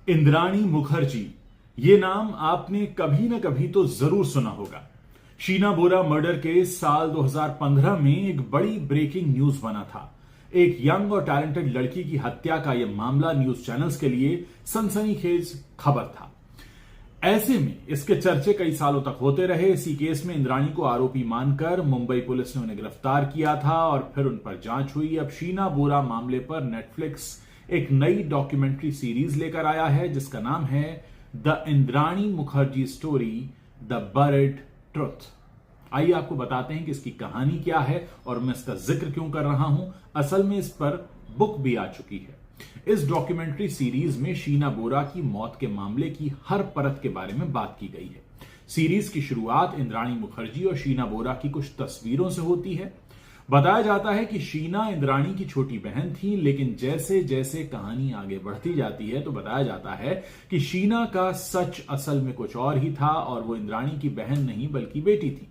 इंद्राणी मुखर्जी, ये नाम आपने कभी ना कभी तो जरूर सुना होगा। शीना बोरा मर्डर केस साल 2015 में एक बड़ी ब्रेकिंग न्यूज बना था। एक यंग और टैलेंटेड लड़की की हत्या का यह मामला न्यूज चैनल्स के लिए सनसनीखेज खबर था। ऐसे में इसके चर्चे कई सालों तक होते रहे। इसी केस में इंद्राणी को आरोपी मानकर मुंबई पुलिस ने उन्हें गिरफ्तार किया था और फिर उन पर जांच हुई। अब शीना बोरा मामले पर नेटफ्लिक्स एक नई डॉक्यूमेंट्री सीरीज लेकर आया है जिसका नाम है the Indrani Mukherjee story, the buried truth. आइए आपको बताते हैं कि इसकी कहानी क्या है और मैं इसका जिक्र क्यों कर रहा हूं। असल में इस पर बुक भी आ चुकी है। इस डॉक्यूमेंट्री सीरीज में शीना बोरा की मौत के मामले की हर परत के बारे में बात की गई है। सीरीज की शुरुआत इंद्राणी मुखर्जी और शीना बोरा की कुछ तस्वीरों से होती है। बताया जाता है कि शीना इंद्राणी की छोटी बहन थी, लेकिन जैसे जैसे कहानी आगे बढ़ती जाती है तो बताया जाता है कि शीना का सच असल में कुछ और ही था और वो इंद्राणी की बहन नहीं बल्कि बेटी थी।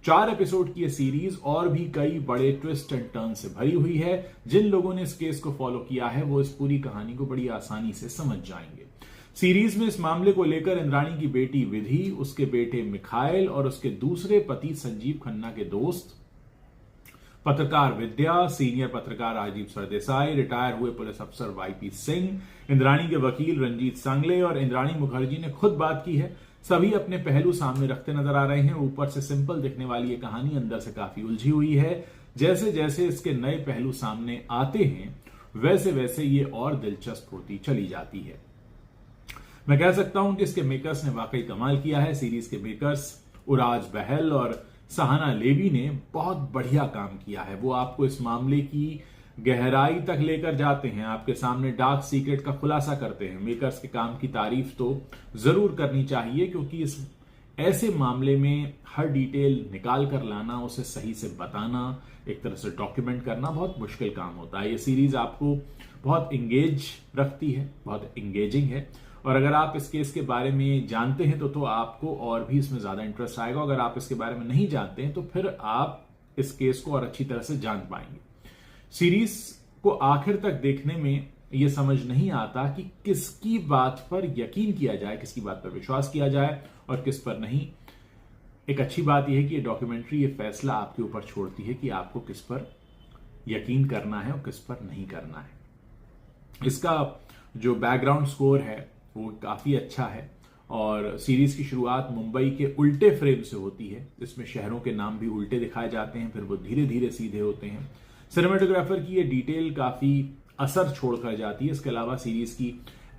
4 एपिसोड की यह सीरीज और भी कई बड़े ट्विस्ट एंड टर्न से भरी हुई है। जिन लोगों ने इस केस को फॉलो किया है वो इस पूरी कहानी को बड़ी आसानी से समझ जाएंगे। सीरीज में इस मामले को लेकर इंद्राणी की बेटी विधि, उसके बेटे मिखाइल और उसके दूसरे पति संजीव खन्ना के दोस्त पत्रकार विद्या, सीनियर पत्रकार राजीव सरदेसाई, रिटायर हुए पुलिस अफसर वाईपी सिंह, इंद्राणी के वकील रंजीत सांगले और इंद्राणी मुखर्जी ने खुद बात की है। सभी अपने पहलू सामने रखते नजर आ रहे हैं। ऊपर से सिंपल दिखने वाली ये कहानी अंदर से काफी उलझी हुई है। जैसे जैसे इसके नए पहलू सामने आते हैं वैसे वैसे ये और दिलचस्प होती चली जाती है। मैं कह सकता हूं कि इसके मेकर्स ने वाकई कमाल किया है। सीरीज के मेकर्स उराज बहल और सहाना लेवी ने बहुत बढ़िया काम किया है। वो आपको इस मामले की गहराई तक लेकर जाते हैं, आपके सामने डार्क सीक्रेट का खुलासा करते हैं। मेकर्स के काम की तारीफ तो जरूर करनी चाहिए, क्योंकि इस ऐसे मामले में हर डिटेल निकाल कर लाना, उसे सही से बताना, एक तरह से डॉक्यूमेंट करना बहुत मुश्किल काम होता है। ये सीरीज आपको बहुत इंगेज रखती है, बहुत इंगेजिंग है। और अगर आप इस केस के बारे में जानते हैं तो आपको और भी इसमें ज्यादा इंटरेस्ट आएगा। अगर आप इसके बारे में नहीं जानते हैं तो फिर आप इस केस को और अच्छी तरह से जान पाएंगे। सीरीज को आखिर तक देखने में यह समझ नहीं आता कि किसकी बात पर यकीन किया जाए, किसकी बात पर विश्वास किया जाए और किस पर नहीं। एक अच्छी बात यह है कि ये डॉक्यूमेंट्री ये फैसला आपके ऊपर छोड़ती है कि आपको किस पर यकीन करना है और किस पर नहीं करना है। इसका जो बैकग्राउंड स्कोर है वो काफी अच्छा है और सीरीज की शुरुआत मुंबई के उल्टे फ्रेम से होती है। इसमें शहरों के नाम भी उल्टे दिखाए जाते हैं, फिर वो धीरे धीरे सीधे होते हैं। सिनेमेटोग्राफर की ये डिटेल काफी असर छोड़कर जाती है। इसके अलावा सीरीज की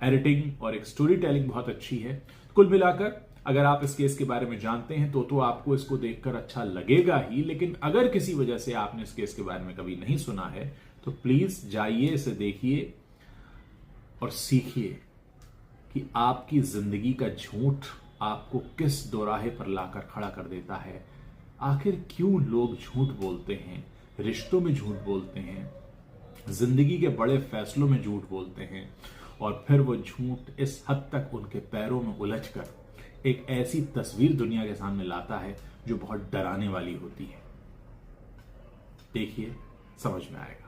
एडिटिंग और एक स्टोरी टेलिंग बहुत अच्छी है। कुल मिलाकर अगर आप इस केस के बारे में जानते हैं तो आपको इसको देखकर अच्छा लगेगा ही, लेकिन अगर किसी वजह से आपने इस केस के बारे में कभी नहीं सुना है तो प्लीज जाइए, इसे देखिए और सीखिए कि आपकी जिंदगी का झूठ आपको किस दोराहे पर लाकर खड़ा कर देता है। आखिर क्यों लोग झूठ बोलते हैं, रिश्तों में झूठ बोलते हैं, जिंदगी के बड़े फैसलों में झूठ बोलते हैं और फिर वो झूठ इस हद तक उनके पैरों में उलझकर एक ऐसी तस्वीर दुनिया के सामने लाता है जो बहुत डराने वाली होती है। देखिए, समझ में आएगा।